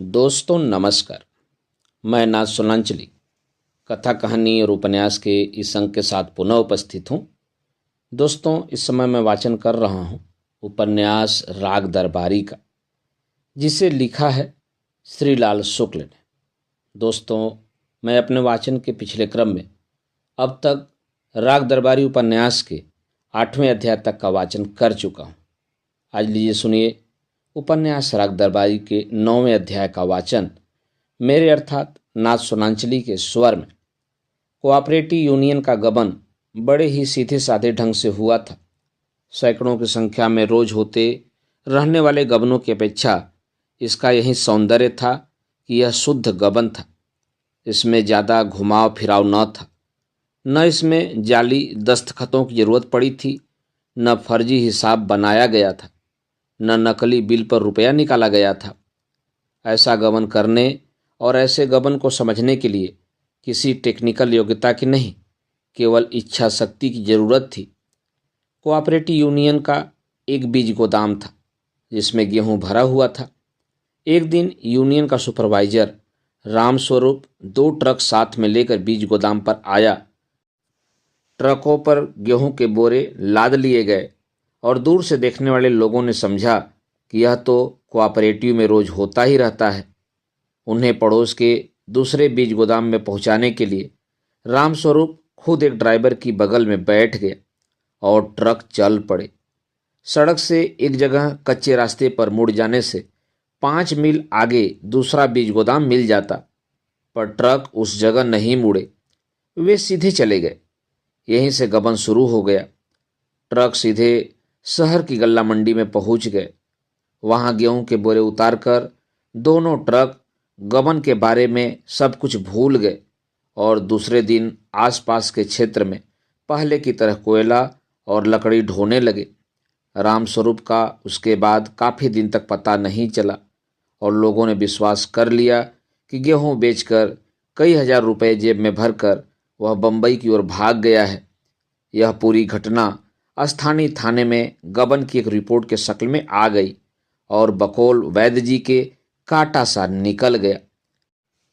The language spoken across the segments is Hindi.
दोस्तों नमस्कार। मैं नाथ सोनांचली कथा कहानी और उपन्यास के इस अंक के साथ पुनः उपस्थित हूँ। दोस्तों इस समय मैं वाचन कर रहा हूँ उपन्यास राग दरबारी का, जिसे लिखा है श्रीलाल शुक्ल ने। दोस्तों मैं अपने वाचन के पिछले क्रम में अब तक राग दरबारी उपन्यास के 8वें अध्याय तक का वाचन कर चुका हूँ। आज लीजिए सुनिए उपन्यास राग दरबारी के 9वें अध्याय का वाचन मेरे अर्थात नाथ सोनांचली के स्वर में। कोऑपरेटिव यूनियन का गबन बड़े ही सीधे साधे ढंग से हुआ था। सैकड़ों की संख्या में रोज होते रहने वाले गबनों की अपेक्षा इसका यही सौंदर्य था कि यह शुद्ध गबन था। इसमें ज़्यादा घुमाव फिराव न था, न इसमें जाली दस्तखतों की जरूरत पड़ी थी, न फर्जी हिसाब बनाया गया था, न नकली बिल पर रुपया निकाला गया था। ऐसा गबन करने और ऐसे गबन को समझने के लिए किसी टेक्निकल योग्यता की नहीं, केवल इच्छा शक्ति की जरूरत थी। कोऑपरेटिव यूनियन का एक बीज गोदाम था जिसमें गेहूं भरा हुआ था। एक दिन यूनियन का सुपरवाइजर रामस्वरूप 2 ट्रक साथ में लेकर बीज गोदाम पर आया। ट्रकों पर गेहूं के बोरे लाद लिए गए और दूर से देखने वाले लोगों ने समझा कि यह तो कोऑपरेटिव में रोज होता ही रहता है। उन्हें पड़ोस के दूसरे बीज गोदाम में पहुंचाने के लिए रामस्वरूप खुद एक ड्राइवर की बगल में बैठ गया और ट्रक चल पड़े। सड़क से एक जगह कच्चे रास्ते पर मुड़ जाने से 5 मील आगे दूसरा बीज गोदाम मिल जाता, पर ट्रक उस जगह नहीं मुड़े, वे सीधे चले गए। यहीं से गबन शुरू हो गया। ट्रक सीधे शहर की गल्ला मंडी में पहुंच गए। वहां गेहूं के बोरे उतारकर दोनों ट्रक गबन के बारे में सब कुछ भूल गए और दूसरे दिन आसपास के क्षेत्र में पहले की तरह कोयला और लकड़ी ढोने लगे। रामस्वरूप का उसके बाद काफ़ी दिन तक पता नहीं चला और लोगों ने विश्वास कर लिया कि गेहूं बेचकर कई हजार रुपए जेब में भरकर वह बंबई की ओर भाग गया है। यह पूरी घटना स्थानीय थाने में गबन की एक रिपोर्ट के शक्ल में आ गई और बकौल वैद्य जी के काटा सा निकल गया।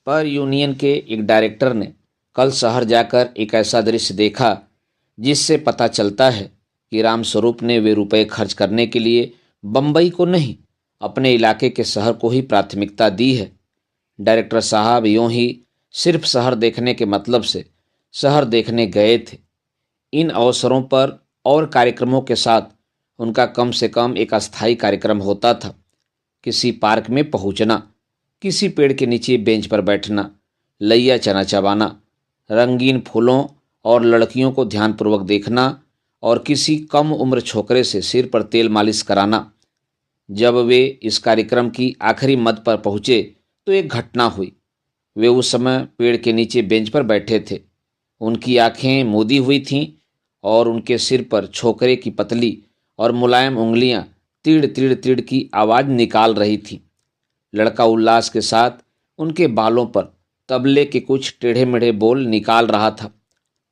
पर यूनियन के एक डायरेक्टर ने कल शहर जाकर एक ऐसा दृश्य देखा जिससे पता चलता है कि रामस्वरूप ने वे रुपए खर्च करने के लिए बंबई को नहीं, अपने इलाके के शहर को ही प्राथमिकता दी है। डायरेक्टर साहब यूं ही सिर्फ शहर देखने के मतलब से शहर देखने गए थे। इन अवसरों पर और कार्यक्रमों के साथ उनका कम से कम एक अस्थायी कार्यक्रम होता था। किसी पार्क में पहुंचना, किसी पेड़ के नीचे बेंच पर बैठना, लैया चना चबाना, रंगीन फूलों और लड़कियों को ध्यानपूर्वक देखना और किसी कम उम्र छोकरे से सिर पर तेल मालिश कराना। जब वे इस कार्यक्रम की आखिरी मद पर पहुंचे तो एक घटना हुई। वे उस समय पेड़ के नीचे बेंच पर बैठे थे। उनकी आंखें मूदी हुई थीं और उनके सिर पर छोकरे की पतली और मुलायम उंगलियां तीड़ तीड़ तीड़ की आवाज़ निकाल रही थी। लड़का उल्लास के साथ उनके बालों पर तबले के कुछ टेढ़े मेढ़े बोल निकाल रहा था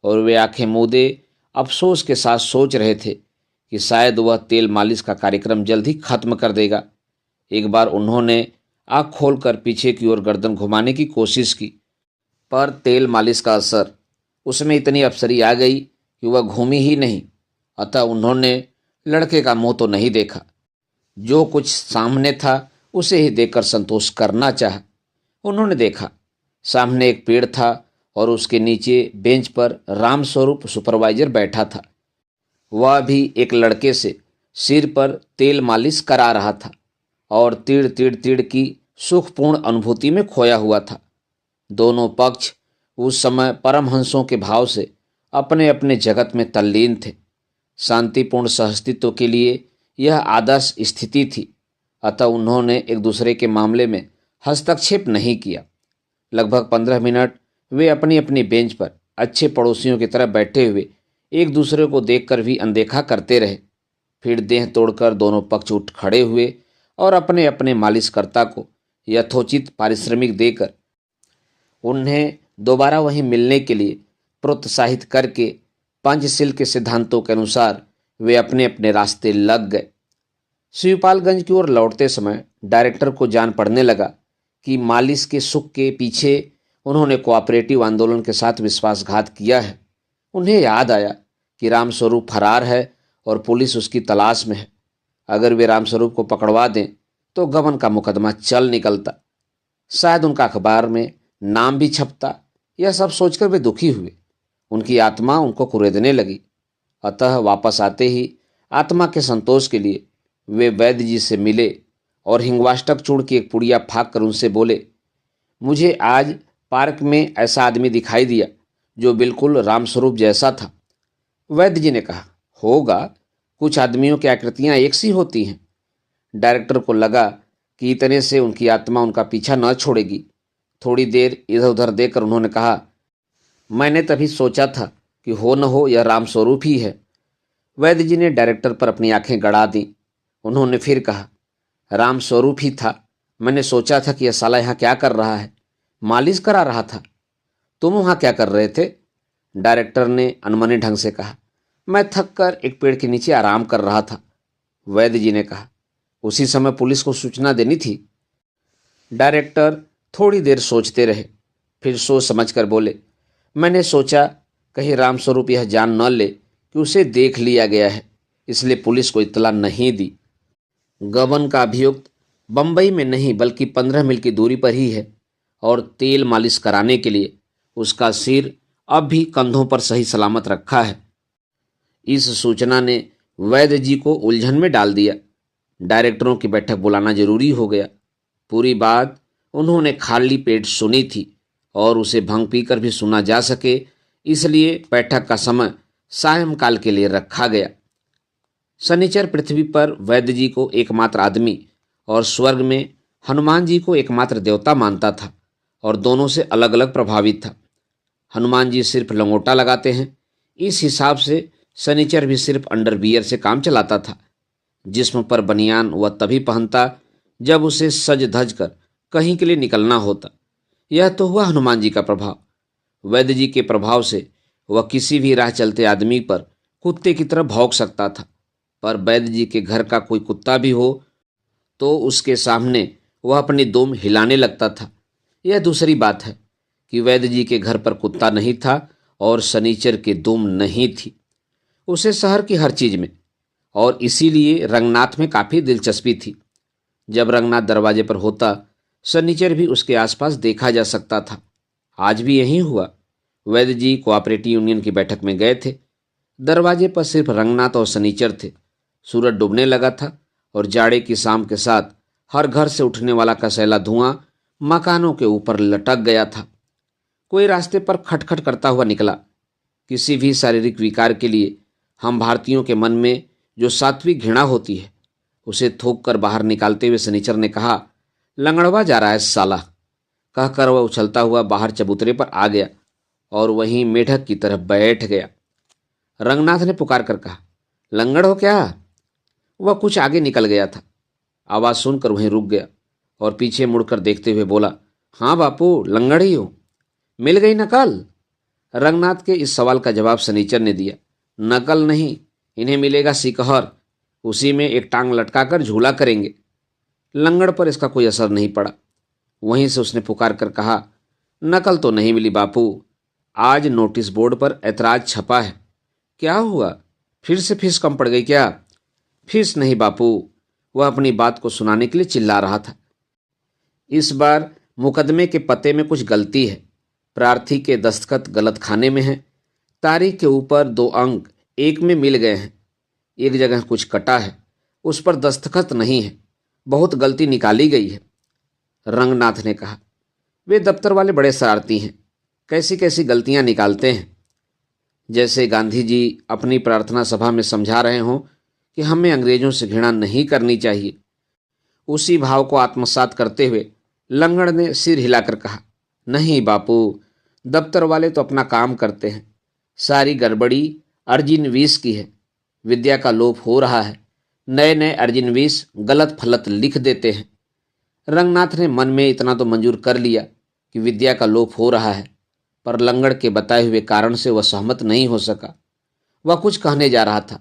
और वे आंखें मूदे अफसोस के साथ सोच रहे थे कि शायद वह तेल मालिश का कार्यक्रम जल्द ही खत्म कर देगा। एक बार उन्होंने आँख खोलकर पीछे की ओर गर्दन घुमाने की कोशिश की, पर तेल मालिश का असर उसमें इतनी अफसरी आ गई कि वह घूमी ही नहीं। अतः उन्होंने लड़के का मुंह तो नहीं देखा, जो कुछ सामने था उसे ही देखकर संतोष करना चाहा। उन्होंने देखा सामने एक पेड़ था और उसके नीचे बेंच पर रामस्वरूप सुपरवाइजर बैठा था। वह भी एक लड़के से सिर पर तेल मालिश करा रहा था और तीड़ तीड़ तीड़ की सुखपूर्ण अनुभूति में खोया हुआ था। दोनों पक्ष उस समय परमहंसों के भाव से अपने अपने जगत में तल्लीन थे। शांतिपूर्ण सहअस्तित्व के लिए यह आदर्श स्थिति थी। अतः उन्होंने एक दूसरे के मामले में हस्तक्षेप नहीं किया। लगभग 15 मिनट वे अपनी अपनी बेंच पर अच्छे पड़ोसियों की तरह बैठे हुए एक दूसरे को देखकर भी अनदेखा करते रहे। फिर देह तोड़कर दोनों पक्ष उठ खड़े हुए और अपने अपने मालिशकर्ता को यथोचित पारिश्रमिक देकर उन्हें दोबारा वहीं मिलने के लिए प्रोत्साहित करके पंचशील के सिद्धांतों के अनुसार वे अपने अपने रास्ते लग गए। शिवपालगंज की ओर लौटते समय डायरेक्टर को जान पड़ने लगा कि मालिश के सुख के पीछे उन्होंने कोऑपरेटिव आंदोलन के साथ विश्वासघात किया है। उन्हें याद आया कि रामस्वरूप फरार है और पुलिस उसकी तलाश में है। अगर वे रामस्वरूप को पकड़वा दें तो गबन का मुकदमा चल निकलता, शायद उनका अखबार में नाम भी छपता। यह सब सोचकर वे दुखी हुए। उनकी आत्मा उनको कुरेदने लगी। अतः वापस आते ही आत्मा के संतोष के लिए वे वैद्य जी से मिले और हिंगवाष्टक चूर्ण की एक पुड़िया फाँक कर उनसे बोले, मुझे आज पार्क में ऐसा आदमी दिखाई दिया जो बिल्कुल रामस्वरूप जैसा था। वैद्य जी ने कहा, होगा, कुछ आदमियों की आकृतियां एक सी होती हैं। डायरेक्टर को लगा कि इतने से उनकी आत्मा उनका पीछा न छोड़ेगी। थोड़ी देर इधर उधर देखकर उन्होंने कहा, मैंने तभी सोचा था कि हो न हो यह रामस्वरूप ही है। वैद्य जी ने डायरेक्टर पर अपनी आंखें गड़ा दी। उन्होंने फिर कहा, रामस्वरूप ही था। मैंने सोचा था कि यह साला यहाँ क्या कर रहा है, मालिश करा रहा था। तुम वहाँ क्या कर रहे थे? डायरेक्टर ने अनमने ढंग से कहा, मैं थक कर एक पेड़ के नीचे आराम कर रहा था। वैद्य जी ने कहा, उसी समय पुलिस को सूचना देनी थी। डायरेक्टर थोड़ी देर सोचते रहे, फिर सोच समझ कर बोले, मैंने सोचा कहीं रामस्वरूप यह जान न ले कि उसे देख लिया गया है, इसलिए पुलिस को इत्तला नहीं दी। गबन का अभियुक्त बंबई में नहीं बल्कि 15 मील की दूरी पर ही है और तेल मालिश कराने के लिए उसका सिर अब भी कंधों पर सही सलामत रखा है। इस सूचना ने वैद्य जी को उलझन में डाल दिया। डायरेक्टरों की बैठक बुलाना जरूरी हो गया। पूरी बात उन्होंने खाली पेट सुनी थी और उसे भंग पीकर भी सुना जा सके, इसलिए बैठक का समय सायंकाल के लिए रखा गया। शनिचर पृथ्वी पर वैद्य जी को एकमात्र आदमी और स्वर्ग में हनुमान जी को एकमात्र देवता मानता था और दोनों से अलग अलग प्रभावित था। हनुमान जी सिर्फ लंगोटा लगाते हैं, इस हिसाब से शनिचर भी सिर्फ अंडरवियर से काम चलाता था। जिस्म पर बनियान वह तभी पहनता जब उसे सज धज कर कहीं के लिए निकलना होता। यह तो हुआ हनुमान जी का प्रभाव। वैद्य जी के प्रभाव से वह किसी भी राह चलते आदमी पर कुत्ते की तरह भौंक सकता था, पर वैद्य जी के घर का कोई कुत्ता भी हो तो उसके सामने वह अपनी दुम हिलाने लगता था। यह दूसरी बात है कि वैद्य जी के घर पर कुत्ता नहीं था और शनिचर की दुम नहीं थी उसे शहर की हर चीज में, और इसीलिए रंगनाथ में काफ़ी दिलचस्पी थी। जब रंगनाथ दरवाजे पर होता, शनिचर भी उसके आसपास देखा जा सकता था। आज भी यही हुआ। वैद्य जी कोऑपरेटिव यूनियन की बैठक में गए थे। दरवाजे पर सिर्फ रंगनाथ और शनिचर थे। सूरज डूबने लगा था और जाड़े की शाम के साथ हर घर से उठने वाला कसैला धुआं मकानों के ऊपर लटक गया था। कोई रास्ते पर खटखट करता हुआ निकला। किसी भी शारीरिक विकार के लिए हम भारतीयों के मन में जो सात्विक घृणा होती है उसे थूक कर बाहर निकालते हुए शनिचर ने कहा, लंगड़वा जा रहा है साला। कहकर वह उछलता हुआ बाहर चबूतरे पर आ गया और वहीं मेढक की तरफ बैठ गया। रंगनाथ ने पुकार कर कहा, लंगड़ हो क्या? वह कुछ आगे निकल गया था। आवाज़ सुनकर वहीं रुक गया और पीछे मुड़कर देखते हुए बोला, हाँ बापू, लंगड़ ही हो। मिल गई नकल? रंगनाथ के इस सवाल का जवाब शनिचर ने दिया, नकल नहीं, इन्हें मिलेगा सिकहर। उसी में एक टांग लटकाकर झूला करेंगे। लंगड़ पर इसका कोई असर नहीं पड़ा। वहीं से उसने पुकार कर कहा, नकल तो नहीं मिली बापू, आज नोटिस बोर्ड पर ऐतराज छपा है। क्या हुआ, फिर से फीस कम पड़ गई क्या? फीस नहीं बापू, वह अपनी बात को सुनाने के लिए चिल्ला रहा था। इस बार मुकदमे के पते में कुछ गलती है। प्रार्थी के दस्तखत गलत खाने में हैं। तारीख के ऊपर 2 अंक एक में मिल गए हैं। एक जगह कुछ कटा है, उस पर दस्तखत नहीं है। बहुत गलती निकाली गई है। रंगनाथ ने कहा, वे दफ्तर वाले बड़े शरारती हैं, कैसी कैसी गलतियां निकालते हैं। जैसे गांधी जी अपनी प्रार्थना सभा में समझा रहे हों कि हमें अंग्रेजों से घृणा नहीं करनी चाहिए। उसी भाव को आत्मसात करते हुए लंगड़ ने सिर हिलाकर कहा, नहीं बापू, दफ्तर वाले तो अपना काम करते हैं। सारी गड़बड़ी अर्जिनवीस की है। विद्या का लोप हो रहा है। नए नए अर्जिनवीस गलत फलत लिख देते हैं। रंगनाथ ने मन में इतना तो मंजूर कर लिया कि विद्या का लोप हो रहा है, पर लंगड़ के बताए हुए कारण से वह सहमत नहीं हो सका। वह कुछ कहने जा रहा था,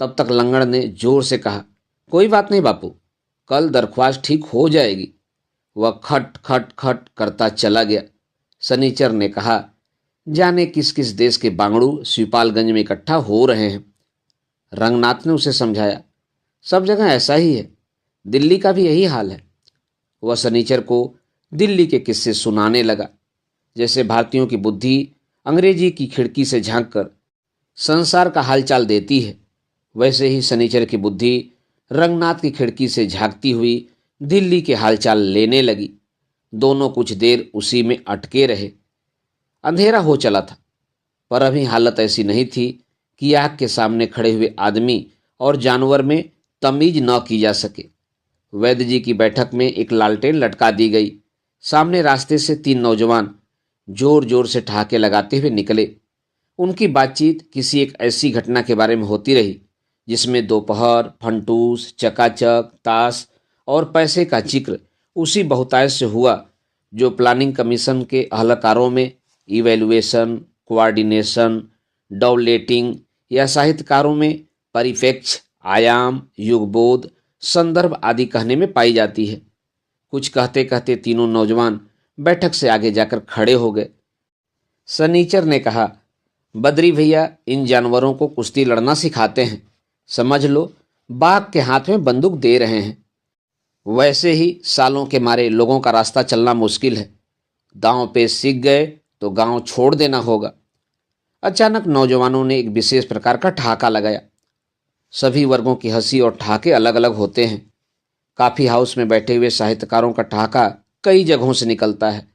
तब तक लंगड़ ने जोर से कहा, कोई बात नहीं बापू, कल दरख्वास्त ठीक हो जाएगी। वह खट खट खट करता चला गया। सनीचर ने कहा, जाने किस किस देश के बांगड़ू शिवपालगंज में इकट्ठा हो रहे हैं। रंगनाथ ने उसे समझाया, सब जगह ऐसा ही है, दिल्ली का भी यही हाल है। वह सनीचर को दिल्ली के किस्से सुनाने लगा। जैसे भारतीयों की बुद्धि अंग्रेजी की खिड़की से झांककर संसार का हालचाल देती है, वैसे ही सनीचर की बुद्धि रंगनाथ की खिड़की से झांकती हुई दिल्ली के हालचाल लेने लगी। दोनों कुछ देर उसी में अटके रहे। अंधेरा हो चला था, पर अभी हालत ऐसी नहीं थी कि आग के सामने खड़े हुए आदमी और जानवर में तमीज न की जा सके। वैद्य जी की बैठक में एक लालटेन लटका दी गई। सामने रास्ते से 3 नौजवान जोर जोर से ठहाके लगाते हुए निकले। उनकी बातचीत किसी एक ऐसी घटना के बारे में होती रही जिसमें दोपहर, फंटूस, चकाचक, ताश और पैसे का जिक्र उसी बहुतायत से हुआ जो प्लानिंग कमीशन के अहलकारों में इवैल्यूएशन, कोऑर्डिनेशन, डॉवलेटिंग या साहित्यकारों में परिप्रेक्ष्य, आयाम, युगबोध, संदर्भ आदि कहने में पाई जाती है। कुछ कहते कहते तीनों नौजवान बैठक से आगे जाकर खड़े हो गए। सनीचर ने कहा, बद्री भैया इन जानवरों को कुश्ती लड़ना सिखाते हैं। समझ लो बाघ के हाथ में बंदूक दे रहे हैं। वैसे ही सालों के मारे लोगों का रास्ता चलना मुश्किल है। दांव पे सीख गए तो गांव छोड़ देना होगा। अचानक नौजवानों ने एक विशेष प्रकार का ठहाका लगाया। सभी वर्गों की हंसी और ठहाके अलग अलग होते हैं। काफी हाउस में बैठे हुए साहित्यकारों का ठहाका कई जगहों से निकलता है।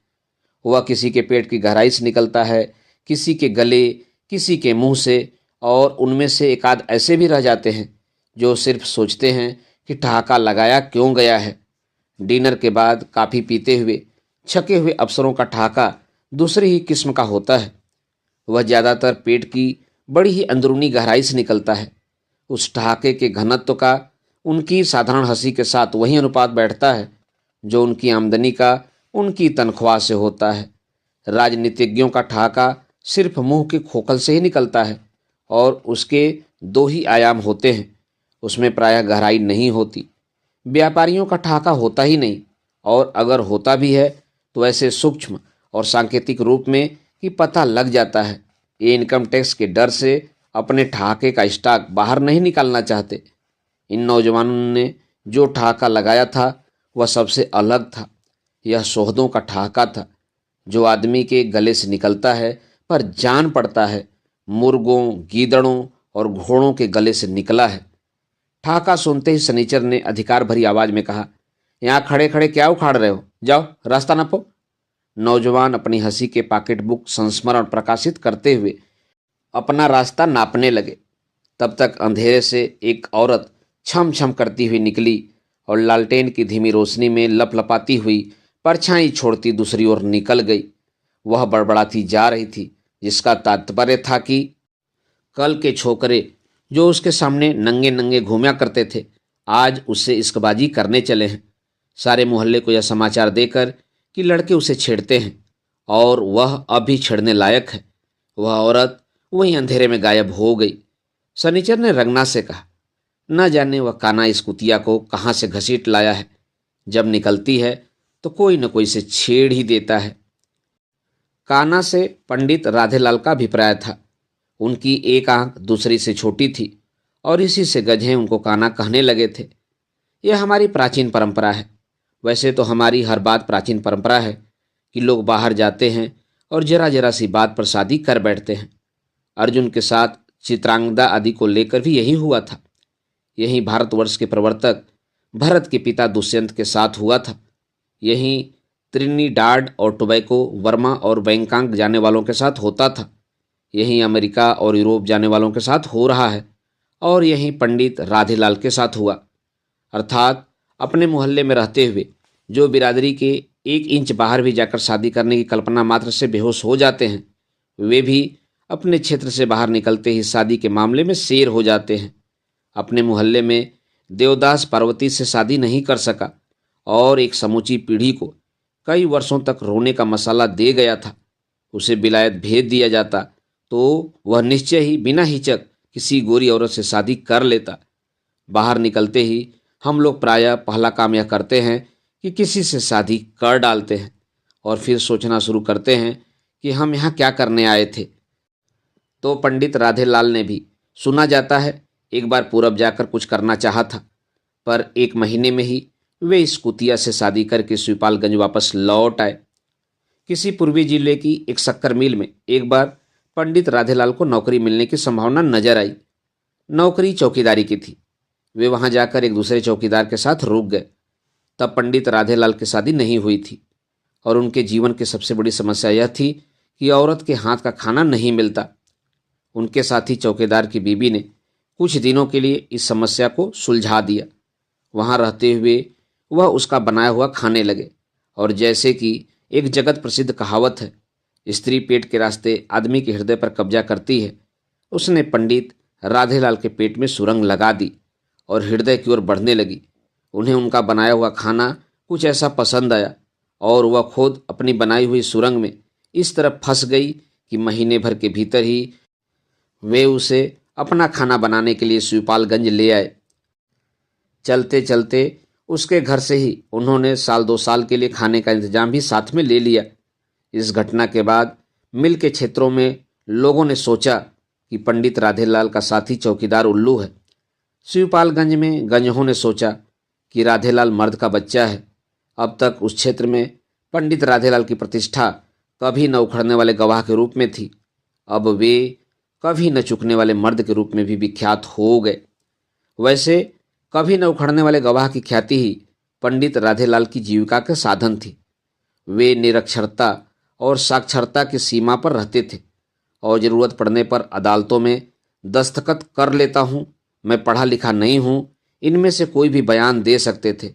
वह किसी के पेट की गहराई से निकलता है, किसी के गले, किसी के मुंह से, और उनमें से एक आध ऐसे भी रह जाते हैं जो सिर्फ सोचते हैं कि ठहाका लगाया क्यों गया है। डिनर के बाद काफ़ी पीते हुए छके हुए अफसरों का ठहाका दूसरी ही किस्म का होता है। वह ज़्यादातर पेट की बड़ी ही अंदरूनी गहराई से निकलता है। उस ठहाके के घनत्व का उनकी साधारण हंसी के साथ वही अनुपात बैठता है जो उनकी आमदनी का उनकी तनख्वाह से होता है। राजनीतिज्ञों का ठहाका सिर्फ मुंह के खोखल से ही निकलता है और उसके 2 ही आयाम होते हैं, उसमें प्रायः गहराई नहीं होती। व्यापारियों का ठहाका होता ही नहीं, और अगर होता भी है तो ऐसे सूक्ष्म और सांकेतिक रूप में कि पता लग जाता है। ये इनकम टैक्स के डर से अपने ठहाके का स्टॉक बाहर नहीं निकालना चाहते। इन नौजवानों ने जो ठहाका लगाया था वह सबसे अलग था। यह सोहदों का ठहाका था जो आदमी के गले से निकलता है पर जान पड़ता है मुर्गों, गीदड़ों और घोड़ों के गले से निकला है। ठहाका सुनते ही सनीचर ने अधिकार भरी आवाज में कहा, यहाँ खड़े खड़े क्या उखाड़ रहे हो, जाओ रास्ता नापो। नौजवान अपनी हंसी के पॉकेटबुक संस्मरण प्रकाशित करते हुए अपना रास्ता नापने लगे। तब तक अंधेरे से एक औरत छम छम करती हुई निकली और लालटेन की धीमी रोशनी में लपलपाती हुई परछाई छोड़ती दूसरी ओर निकल गई। वह बड़बड़ाती जा रही थी, जिसका तात्पर्य था कि कल के छोकरे जो उसके सामने नंगे नंगे घूमया करते थे आज उससे इश्कबाजी करने चले हैं। सारे मोहल्ले को यह समाचार देकर कि लड़के उसे छेड़ते हैं और वह अब भी छेड़ने लायक है। वह औरत वहीं अंधेरे में गायब हो गई। सनीचर ने रंगनाथ से कहा, न जाने वह काना इस कुतिया को कहाँ से घसीट लाया है। जब निकलती है तो कोई न कोई से छेड़ ही देता है। काना से पंडित राधेलाल का अभिप्राय था। उनकी एक आंख दूसरी से छोटी थी और इसी से गधे उनको काना कहने लगे थे। यह हमारी प्राचीन परंपरा है। वैसे तो हमारी हर बात प्राचीन परंपरा है कि लोग बाहर जाते हैं और जरा जरा सी बात पर शादी कर बैठते हैं। अर्जुन के साथ चित्रांगदा आदि को लेकर भी यही हुआ था। यही भारतवर्ष के प्रवर्तक भरत के पिता दुष्यंत के साथ हुआ था। यही त्रिनिडाद और टोबैको, वर्मा और बैंकॉक जाने वालों के साथ होता था। यही अमेरिका और यूरोप जाने वालों के साथ हो रहा है और यही पंडित राधेलाल के साथ हुआ। अर्थात अपने मोहल्ले में रहते हुए जो बिरादरी के 1 इंच बाहर भी जाकर शादी करने की कल्पना मात्र से बेहोश हो जाते हैं, वे भी अपने क्षेत्र से बाहर निकलते ही शादी के मामले में शेर हो जाते हैं। अपने मोहल्ले में देवदास पार्वती से शादी नहीं कर सका और एक समूची पीढ़ी को कई वर्षों तक रोने का मसाला दे गया था। उसे विलायत भेज दिया जाता तो वह निश्चय ही बिना हिचक किसी गोरी औरत से शादी कर लेता। बाहर निकलते ही हम लोग प्रायः पहला काम यह करते हैं कि किसी से शादी कर डालते हैं और फिर सोचना शुरू करते हैं कि हम यहाँ क्या करने आए थे। तो पंडित राधेलाल ने भी, सुना जाता है, एक बार पूरब जाकर कुछ करना चाहा था, पर 1 महीने में ही वे इस कुतिया से शादी करके शिवपालगंज वापस लौट आए। किसी पूर्वी जिले की एक शक्कर मिल में एक बार पंडित राधेलाल को नौकरी मिलने की संभावना नजर आई। नौकरी चौकीदारी की थी। वे वहां जाकर एक दूसरे चौकीदार के साथ रुक गए। तब पंडित राधेलाल की शादी नहीं हुई थी और उनके जीवन की सबसे बड़ी समस्या यह थी कि औरत के हाथ का खाना नहीं मिलता। उनके साथी चौकीदार की बीबी ने कुछ दिनों के लिए इस समस्या को सुलझा दिया। वहां रहते हुए वह उसका बनाया हुआ खाने लगे और जैसे कि एक जगत प्रसिद्ध कहावत है, स्त्री पेट के रास्ते आदमी के हृदय पर कब्जा करती है, उसने पंडित राधेलाल के पेट में सुरंग लगा दी और हृदय की ओर बढ़ने लगी। उन्हें उनका बनाया हुआ खाना कुछ ऐसा पसंद आया और वह खुद अपनी बनाई हुई सुरंग में इस तरह फंस गई कि महीने भर के भीतर ही वे उसे अपना खाना बनाने के लिए शिवपालगंज ले आए। चलते चलते उसके घर से ही उन्होंने 1-2 साल के लिए खाने का इंतजाम भी साथ में ले लिया। इस घटना के बाद मिल के क्षेत्रों में लोगों ने सोचा कि पंडित राधेलाल का साथी चौकीदार उल्लू है। शिवपालगंज में गंजहों ने सोचा कि राधेलाल मर्द का बच्चा है। अब तक उस क्षेत्र में पंडित राधेलाल की प्रतिष्ठा कभी न उखड़ने वाले गवाह के रूप में थी, अब वे कभी न चुकने वाले मर्द के रूप में भी विख्यात हो गए। वैसे कभी न उखड़ने वाले गवाह की ख्याति ही पंडित राधेलाल की जीविका का साधन थी। वे निरक्षरता और साक्षरता की सीमा पर रहते थे और जरूरत पड़ने पर अदालतों में दस्तखत कर लेता हूँ, मैं पढ़ा लिखा नहीं हूँ, इनमें से कोई भी बयान दे सकते थे।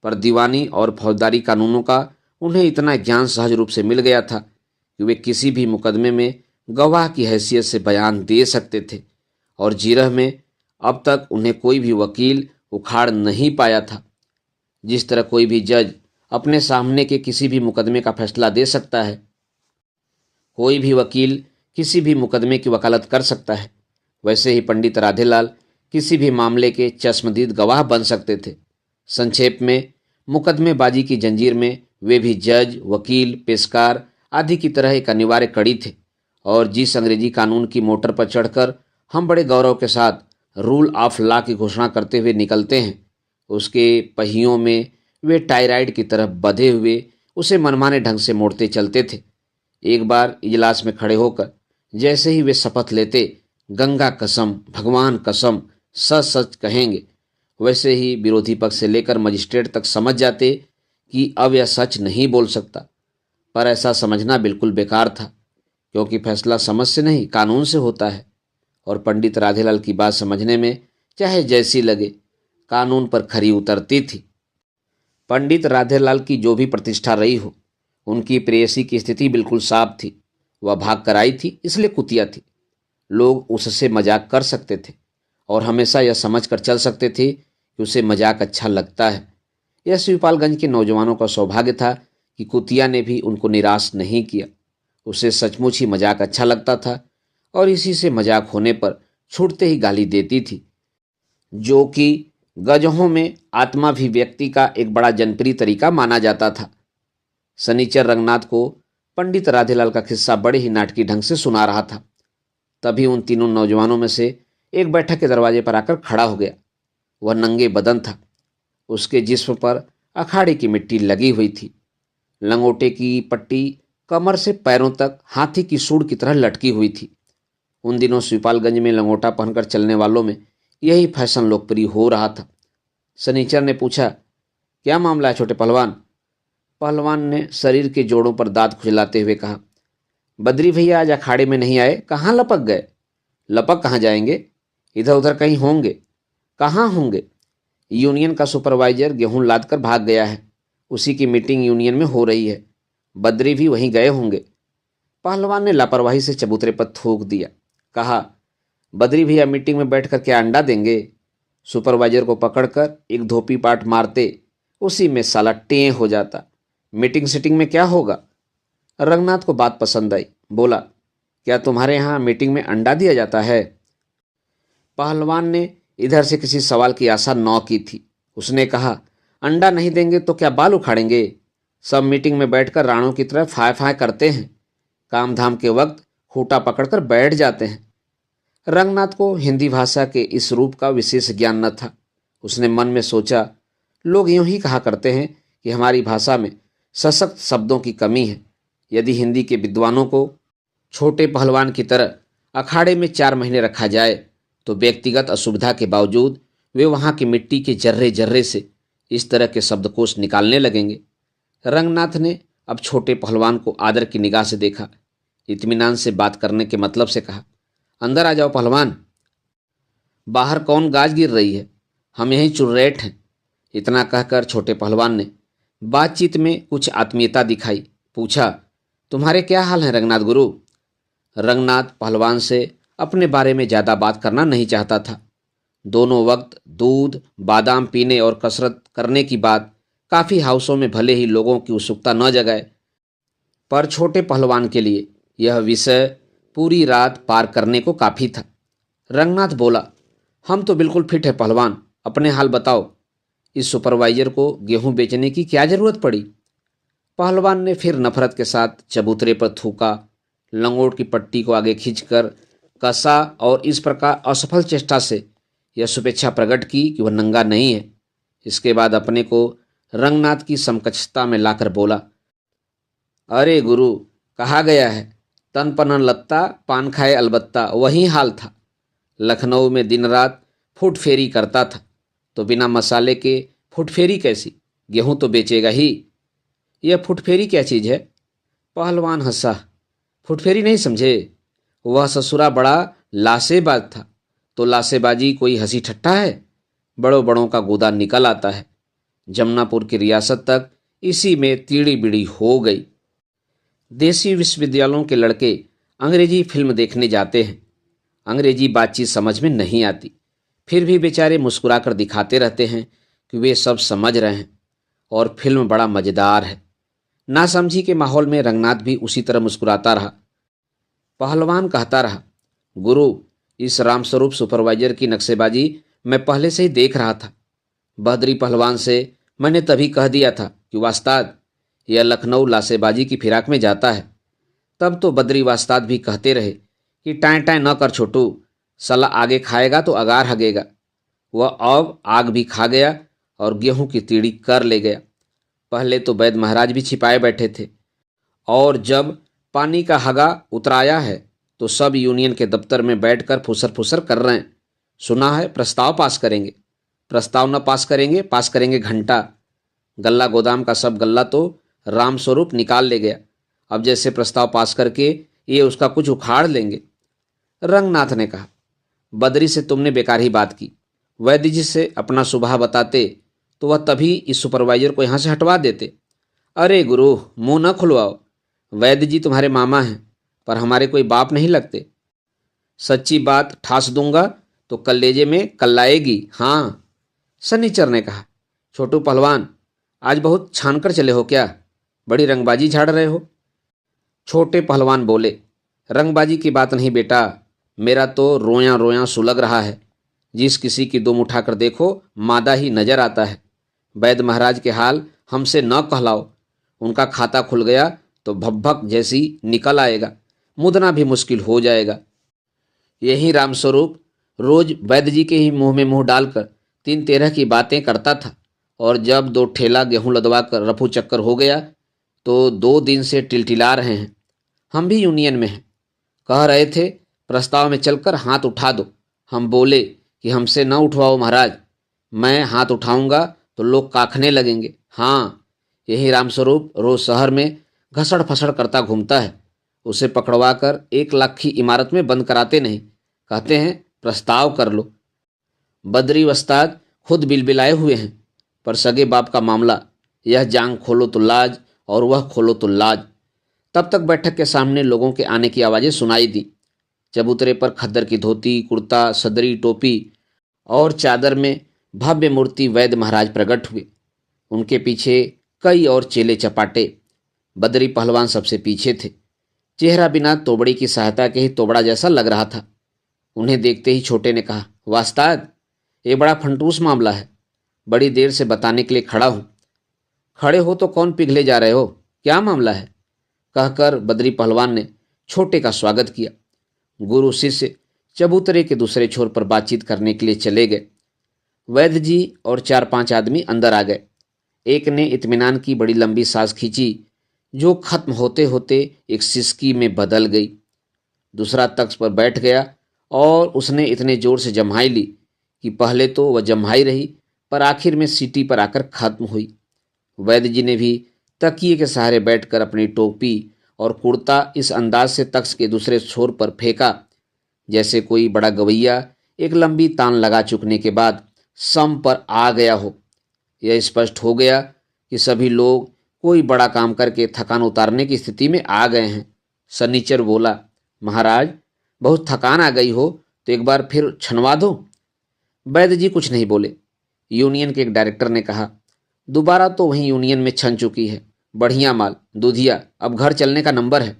पर दीवानी और फौजदारी कानूनों का उन्हें इतना ज्ञान सहज रूप से मिल गया था कि वे किसी भी मुकदमे में गवाह की हैसियत से बयान दे सकते थे और जिरह में अब तक उन्हें कोई भी वकील उखाड़ नहीं पाया था। जिस तरह कोई भी जज अपने सामने के किसी भी मुकदमे का फैसला दे सकता है, कोई भी वकील किसी भी मुकदमे की वकालत कर सकता है, वैसे ही पंडित राधेलाल किसी भी मामले के चश्मदीद गवाह बन सकते थे। संक्षेप में, मुकदमेबाजी की जंजीर में वे भी जज, वकील, पेशकार आदि की तरह एक अनिवार्य कड़ी थे। और जिस अंग्रेजी कानून की मोटर पर चढ़कर हम बड़े गौरव के साथ रूल ऑफ लॉ की घोषणा करते हुए निकलते हैं, उसके पहियों में वे टायराइड की तरह बंधे हुए उसे मनमाने ढंग से मोड़ते चलते थे। एक बार इजलास में खड़े होकर जैसे ही वे शपथ लेते, गंगा कसम, भगवान कसम, सच सच कहेंगे, वैसे ही विरोधी पक्ष से लेकर मजिस्ट्रेट तक समझ जाते कि अब यह सच नहीं बोल सकता। पर ऐसा समझना बिल्कुल बेकार था, क्योंकि फैसला समझ से नहीं कानून से होता है और पंडित राधेलाल की बात समझने में चाहे जैसी लगे, कानून पर खरी उतरती थी। पंडित राधेलाल की जो भी प्रतिष्ठा रही हो, उनकी प्रेयसी की स्थिति बिल्कुल साफ थी। वह भाग कर आई थी, इसलिए कुतिया थी। लोग उससे मजाक कर सकते थे और हमेशा यह समझ कर चल सकते थे कि उसे मजाक अच्छा लगता है। यह शिवपालगंज के नौजवानों का सौभाग्य था कि कुतिया ने भी उनको निराश नहीं किया। उसे सचमुच ही मजाक अच्छा लगता था और इसी से मजाक होने पर छूटते ही गाली देती थी, जो कि गजहों में आत्माभिव्यक्ति का एक बड़ा जनप्रिय तरीका माना जाता था। शनिचर रंगनाथ को पंडित राधेलाल का किस्सा बड़े ही नाटकीय ढंग से सुना रहा था। तभी उन तीनों नौजवानों में से एक बैठक के दरवाजे पर आकर खड़ा हो गया। वह नंगे बदन था। उसके जिस्म पर अखाड़े की मिट्टी लगी हुई थी। लंगोटे की पट्टी कमर से पैरों तक हाथी की सूंड की तरह लटकी हुई थी। उन दिनों शिवपालगंज में लंगोटा पहनकर चलने वालों में यही फैशन लोकप्रिय हो रहा था। शनिचर ने पूछा, क्या मामला है छोटे पहलवान? पहलवान ने शरीर के जोड़ों पर दांत खुजलाते हुए कहा, बद्री भैया आज अखाड़े में नहीं आए, कहाँ लपक गए? लपक कहाँ जाएंगे, इधर उधर कहीं होंगे। कहाँ होंगे? यूनियन का सुपरवाइजर गेहूं लाद कर भाग गया है, उसी की मीटिंग यूनियन में हो रही है। बद्री भी वहीं गए होंगे। पहलवान ने लापरवाही से चबूतरे पर थूक दिया। कहा, बद्री भैया मीटिंग में बैठकर क्या अंडा देंगे? सुपरवाइजर को पकड़कर एक धोपी पाट मारते, उसी में साला टें हो जाता। मीटिंग सीटिंग में क्या होगा? रंगनाथ को बात पसंद आई। बोला, क्या तुम्हारे यहाँ मीटिंग में अंडा दिया जाता है? पहलवान ने इधर से किसी सवाल की आशा न की थी। उसने कहा, अंडा नहीं देंगे तो क्या बाल उखाड़ेंगे। सब मीटिंग में बैठकर राणों की तरह फाय फाय करते हैं, काम धाम के वक्त खूंटा पकड़कर बैठ जाते हैं। रंगनाथ को हिंदी भाषा के इस रूप का विशेष ज्ञान न था। उसने मन में सोचा, लोग यूं ही कहा करते हैं कि हमारी भाषा में सशक्त शब्दों की कमी है। यदि हिंदी के विद्वानों को छोटे पहलवान की तरह अखाड़े में 4 महीने रखा जाए तो व्यक्तिगत असुविधा के बावजूद वे वहाँ की मिट्टी के जर्रे जर्रे से इस तरह के शब्दकोश निकालने लगेंगे। रंगनाथ ने अब छोटे पहलवान को आदर की निगाह से देखा, इत्मीनान से बात करने के मतलब से कहा, अंदर आ जाओ पहलवान। बाहर कौन गाज गिर रही है, हम यहीं चुर्रेट हैं। इतना कहकर छोटे पहलवान ने बातचीत में कुछ आत्मीयता दिखाई, पूछा, तुम्हारे क्या हाल हैं रंगनाथ गुरु। रंगनाथ पहलवान से अपने बारे में ज़्यादा बात करना नहीं चाहता था। दोनों वक्त दूध बादाम पीने और कसरत करने की बात काफ़ी हाउसों में भले ही लोगों की उत्सुकता न जगाए, पर छोटे पहलवान के लिए यह विषय पूरी रात पार करने को काफ़ी था। रंगनाथ बोला, हम तो बिल्कुल फिट है पहलवान, अपने हाल बताओ। इस सुपरवाइजर को गेहूं बेचने की क्या ज़रूरत पड़ी। पहलवान ने फिर नफरत के साथ चबूतरे पर थूका, लंगोट की पट्टी को आगे खींचकर कसा और इस प्रकार असफल चेष्टा से यह शुभेच्छा प्रकट की कि वह नंगा नहीं है। इसके बाद अपने को रंगनाथ की समकक्षता में लाकर बोला, अरे गुरु, कहा गया है तन पनन लत्ता पान खाए अलबत्ता, वही हाल था। लखनऊ में दिन रात फुट फेरी करता था, तो बिना मसाले के फुट फेरी कैसी, गेहूं तो बेचेगा ही। यह फुटफेरी क्या चीज़ है। पहलवान हंसा, फुटफेरी नहीं समझे, वह ससुरा बड़ा लासेबाज था, तो लासेबाजी कोई हंसी ठट्ठा है। बड़ों बड़ों का गोदा निकल आता है। जमुनापुर की रियासत तक इसी में तीड़ी बिड़ी हो गई। देसी विश्वविद्यालयों के लड़के अंग्रेजी फिल्म देखने जाते हैं, अंग्रेजी बातचीत समझ में नहीं आती, फिर भी बेचारे मुस्कुराकर दिखाते रहते हैं कि वे सब समझ रहे हैं और फिल्म बड़ा मज़ेदार है। नासमझी के माहौल में रंगनाथ भी उसी तरह मुस्कुराता रहा। पहलवान कहता रहा, गुरु, इस रामस्वरूप सुपरवाइजर की नक्शेबाजी मैं पहले से ही देख रहा था। बहदरी पहलवान से मैंने तभी कह दिया था कि वास्ताद, यह लखनऊ लासेबाजी की फिराक में जाता है। तब तो बद्री वास्ताद भी कहते रहे कि टाँय टाँय न कर छोटू, साला आगे खाएगा तो अगार हगेगा। वह अब आग भी खा गया और गेहूं की तीड़ी कर ले गया। पहले तो वैद्य महाराज भी छिपाए बैठे थे, और जब पानी का हगा उतराया है तो सब यूनियन के दफ्तर में बैठकर फुसर फुसर कर रहे हैं। सुना है प्रस्ताव पास करेंगे, प्रस्ताव न पास करेंगे घंटा। गल्ला गोदाम का सब गल्ला तो रामस्वरूप निकाल ले गया, अब जैसे प्रस्ताव पास करके ये उसका कुछ उखाड़ लेंगे। रंगनाथ ने कहा, बद्री से तुमने बेकार ही बात की। वैद्य जी से अपना सुभाव बताते तो वह तभी इस सुपरवाइजर को यहाँ से हटवा देते। अरे गुरु, मुंह न खुलवाओ, वैद्य जी तुम्हारे मामा हैं, पर हमारे कोई बाप नहीं लगते। सच्ची बात ठास दूंगा तो कलेजे में कल्लाएगी। हाँ, सनीचर ने कहा, छोटू पहलवान, आज बहुत छान कर चले हो क्या, बड़ी रंगबाजी झाड़ रहे हो। छोटे पहलवान बोले, रंगबाजी की बात नहीं बेटा, मेरा तो रोया रोया सुलग रहा है। जिस किसी की दुम उठाकर देखो मादा ही नजर आता है। वैद्य महाराज के हाल हमसे न कहलाओ, उनका खाता खुल गया तो भभक जैसी निकल आएगा, मुदना भी मुश्किल हो जाएगा। यही रामस्वरूप रोज वैद्य जी के ही मुंह में मुंह डालकर 3-13 की बातें करता था, और जब 2 ठेला गेहूं लदवा कर रफू चक्कर हो गया तो 2 दिन से टिलटिला रहे हैं। हम भी यूनियन में हैं, कह रहे थे प्रस्ताव में चलकर हाथ उठा दो। हम बोले कि हमसे न उठवाओ महाराज, मैं हाथ उठाऊंगा तो लोग काखने लगेंगे। हाँ, यही रामस्वरूप रोज शहर में घसड़ फसड़ करता घूमता है। उसे पकड़वा कर 1 लाख की इमारत में बंद कराते नहीं, कहते हैं प्रस्ताव कर लो। बद्री वस्ताद खुद बिलबिलाए हुए हैं, पर सगे बाप का मामला, यह जांग खोलो तो लाज और वह खोलो तो लाज। तब तक बैठक के सामने लोगों के आने की आवाज़ें सुनाई दी। चबूतरे पर खद्दर की धोती, कुर्ता, सदरी, टोपी और चादर में भव्य मूर्ति वैद्य महाराज प्रकट हुए। उनके पीछे कई और चेले चपाटे। बद्री पहलवान सबसे पीछे थे। चेहरा बिना तोबड़ी की सहायता के ही तोबड़ा जैसा लग रहा था। उन्हें देखते ही छोटे ने कहा, वास्ताद, ये बड़ा फंटूस मामला है। बड़ी देर से बताने के लिए खड़ा हूँ। खड़े हो तो कौन पिघले जा रहे हो, क्या मामला है? कहकर बद्री पहलवान ने छोटे का स्वागत किया। गुरु शिष्य चबूतरे के दूसरे छोर पर बातचीत करने के लिए चले गए। वैद्य जी और 4-5 आदमी अंदर आ गए। एक ने इत्मीनान की बड़ी लंबी सांस खींची, जो खत्म होते होते एक सिसकी में बदल गई। दूसरा तख्त पर बैठ गया और उसने इतने जोर से जम्हाई ली कि पहले तो वह जम्हाई रही, पर आखिर में सीटी पर आकर खत्म हुई। वैद्य जी ने भी तकिए के सहारे बैठकर अपनी टोपी और कुर्ता इस अंदाज से तख्त के दूसरे छोर पर फेंका जैसे कोई बड़ा गवैया एक लंबी तान लगा चुकने के बाद सम पर आ गया हो। यह स्पष्ट हो गया कि सभी लोग कोई बड़ा काम करके थकान उतारने की स्थिति में आ गए हैं। सनीचर बोला, महाराज बहुत थकान आ गई हो तो एक बार फिर छनवा दो। वैद्य जी कुछ नहीं बोले। यूनियन के एक डायरेक्टर ने कहा, दोबारा तो वहीं यूनियन में छन चुकी है, बढ़िया माल, दूधिया, अब घर चलने का नंबर है।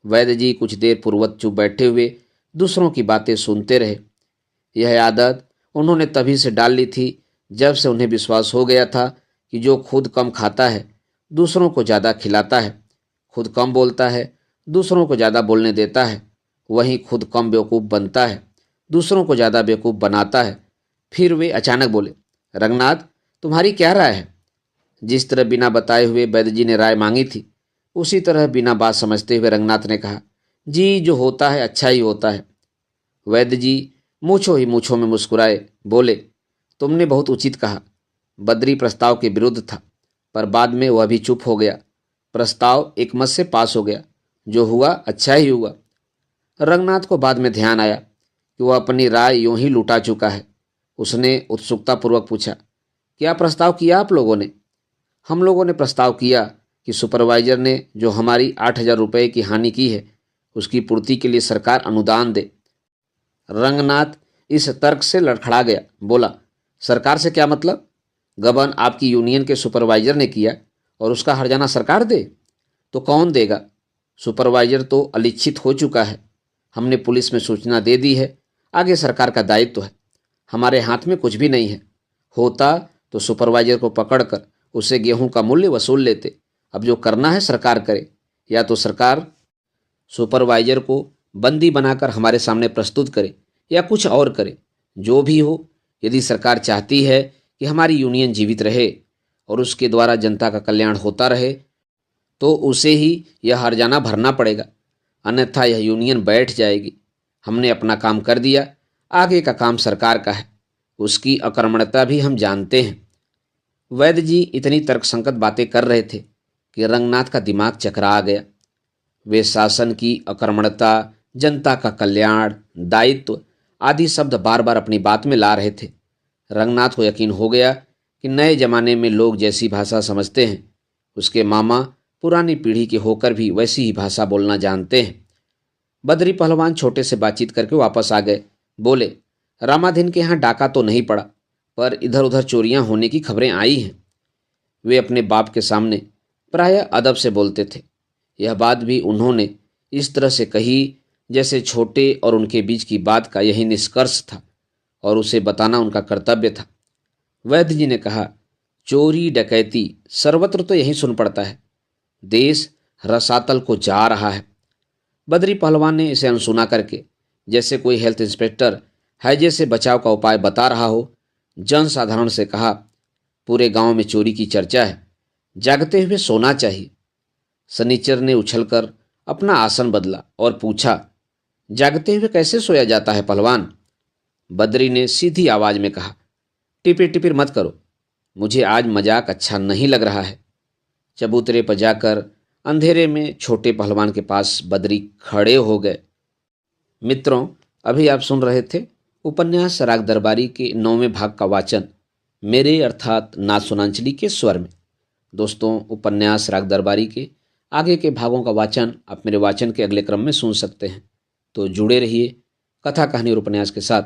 वैद्य जी कुछ देर पूर्वत चुप बैठे हुए दूसरों की बातें सुनते रहे। यह आदत उन्होंने तभी से डाल ली थी जब से उन्हें विश्वास हो गया था कि जो खुद कम खाता है दूसरों को ज़्यादा खिलाता है, खुद कम बोलता है दूसरों को ज़्यादा बोलने देता है, वहीं खुद कम बेवकूफ़ बनता है दूसरों को ज़्यादा बेवकूफ़ बनाता है। फिर वे अचानक बोले, रंगनाथ तुम्हारी क्या राय है? जिस तरह बिना बताए हुए वैद्य जी ने राय मांगी थी, उसी तरह बिना बात समझते हुए रंगनाथ ने कहा, जी जो होता है अच्छा ही होता है। वैद्य जी मूँछों ही मूँछों में मुस्कुराए, बोले, तुमने बहुत उचित कहा। बद्री प्रस्ताव के विरुद्ध था, पर बाद में वह भी चुप हो गया। प्रस्ताव एक मत से पास हो गया, जो हुआ अच्छा ही हुआ। रंगनाथ को बाद में ध्यान आया कि वह अपनी राय यूं ही लुटा चुका है। उसने उत्सुकतापूर्वक पूछा, क्या प्रस्ताव किया आप लोगों ने? हम लोगों ने प्रस्ताव किया कि सुपरवाइजर ने जो हमारी 8,000 रुपये की हानि की है उसकी पूर्ति के लिए सरकार अनुदान दे। रंगनाथ इस तर्क से लड़खड़ा गया, बोला, सरकार से क्या मतलब? गबन आपकी यूनियन के सुपरवाइजर ने किया और उसका हर्जाना सरकार दे? तो कौन देगा? सुपरवाइजर तो अलिखित हो चुका है, हमने पुलिस में सूचना दे दी है, आगे सरकार का दायित्व है, हमारे हाथ में कुछ भी नहीं है। होता तो सुपरवाइजर को पकड़कर उससे गेहूं का मूल्य वसूल लेते। अब जो करना है सरकार करे, या तो सरकार सुपरवाइजर को बंदी बनाकर हमारे सामने प्रस्तुत करे या कुछ और करे। जो भी हो, यदि सरकार चाहती है कि हमारी यूनियन जीवित रहे और उसके द्वारा जनता का कल्याण होता रहे तो उसे ही यह हर्जाना भरना पड़ेगा, अन्यथा यह यूनियन बैठ जाएगी। हमने अपना काम कर दिया, आगे का काम सरकार का है, उसकी अकर्मण्यता भी हम जानते हैं। वैद्य जी इतनी तर्कसंगत बातें कर रहे थे कि रंगनाथ का दिमाग चकरा गया। वे शासन की अकर्मण्यता, जनता का कल्याण, दायित्व आदि शब्द बार बार अपनी बात में ला रहे थे। रंगनाथ को यकीन हो गया कि नए जमाने में लोग जैसी भाषा समझते हैं, उसके मामा पुरानी पीढ़ी के होकर भी वैसी ही भाषा बोलना जानते हैं। बद्री पहलवान छोटे से बातचीत करके वापस आ गए। बोले, रामाधीन के यहाँ डाका तो नहीं पड़ा, पर इधर उधर चोरियां होने की खबरें आई हैं। वे अपने बाप के सामने प्रायः अदब से बोलते थे। यह बात भी उन्होंने इस तरह से कही जैसे छोटे और उनके बीच की बात का यही निष्कर्ष था और उसे बताना उनका कर्तव्य था। वैद्य जी ने कहा, चोरी डकैती सर्वत्र तो यही सुन पड़ता है, देश रसातल को जा रहा है। बद्री पहलवान ने इसे अनसुना करके जैसे कोई हेल्थ इंस्पेक्टर हैजे से बचाव का उपाय बता रहा हो, जनसाधारण से कहा, पूरे गांव में चोरी की चर्चा है, जागते हुए सोना चाहिए। सनीचर ने उछलकर अपना आसन बदला और पूछा, जागते हुए कैसे सोया जाता है पहलवान? बद्री ने सीधी आवाज में कहा, टिपिर टिपिर मत करो, मुझे आज मजाक अच्छा नहीं लग रहा है। चबूतरे पर जाकर अंधेरे में छोटे पहलवान के पास बद्री खड़े हो गए। मित्रों, अभी आप सुन रहे थे उपन्यास राग दरबारी के 9वें भाग का वाचन मेरे अर्थात नाथ सोनांचली के स्वर में। दोस्तों, उपन्यास राग दरबारी के आगे के भागों का वाचन आप मेरे वाचन के अगले क्रम में सुन सकते हैं, तो जुड़े रहिए कथा कहानी और उपन्यास के साथ।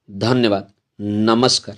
धन्यवाद। नमस्कार।